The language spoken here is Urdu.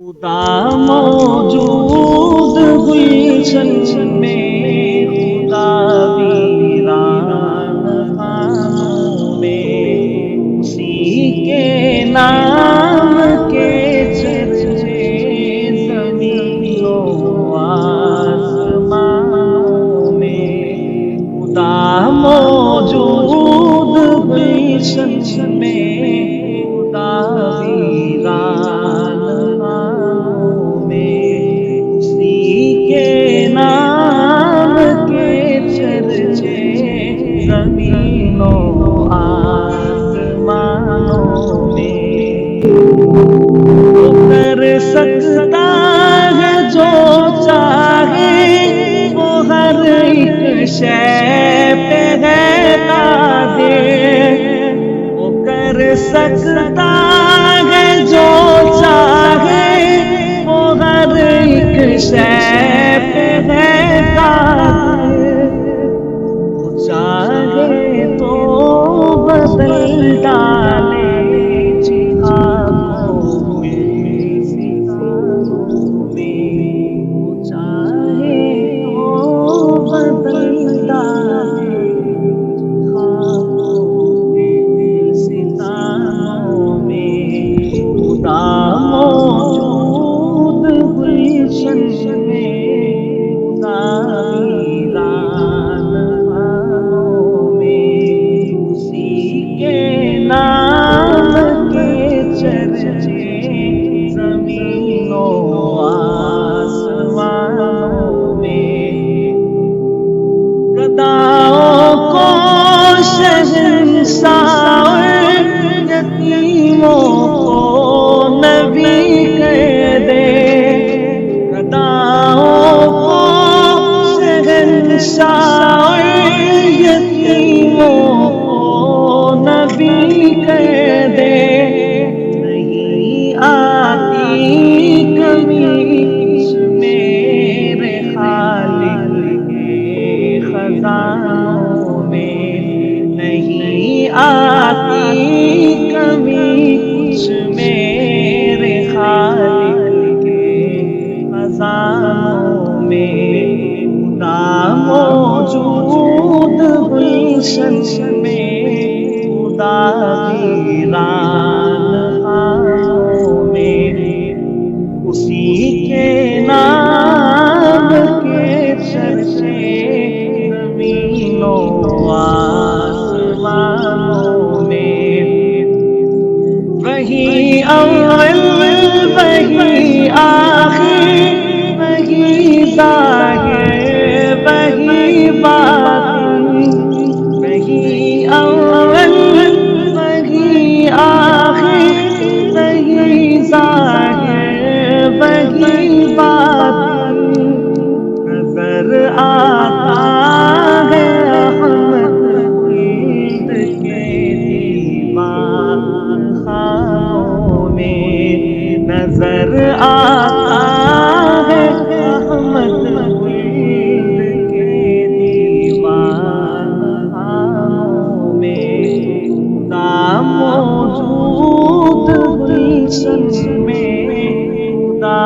خدا موجود گلشن میں، خدا ویران خانوں میں، اسی کے نام کے چرچے زمین و آسمانوں میں، خدا موجود گلشن میں، خدا ویران نام کے چرچے زمین و آسمانوں میں، وہ کر سکتا ہے جو چاہے، وہ ہر ایک شے پہ ہے قادر، وہ کر سکتا ہے جو چاہے، وہ ہر ایک شے پہ ہے قادر، وہ چاہے تو بدل ڈالے جہاں ستاروں میں، وہ چاہے تو بدل ڈالے ستاروں میں، خدا موجود گلشن میں، خدا ویران خانوں میں، اسی کے نام کے چرچے زمین و آسمانوں میں، گداؤں کو شہنشاہ، یتیموں کو نبی کہہ دے، گداؤں کو شہنشاہ، یتیموں کو نبی کہہ دے، نہیں آتی کمی کچھ میرے خالق کے خزانوں میں، نہیں آتی کمی کچھ میرے خالق کے خزانوں میں، خدا موجود گلشن میں، خدا ویران خانوں میں، اسی کے نام کے چرچے زمین و آسمانوں میں، وہی اول وہی آخر، وہی ظاہر وہی باطن، وہی اول وہی آخر، وہی ظاہر وہی باطن، نظر آتا ہے احمد خلد کے دیوان خانوں میں، نظر آتا ہے احمد خلد کے دیوان خانوں میں، خدا موجود گلشن میں، خدا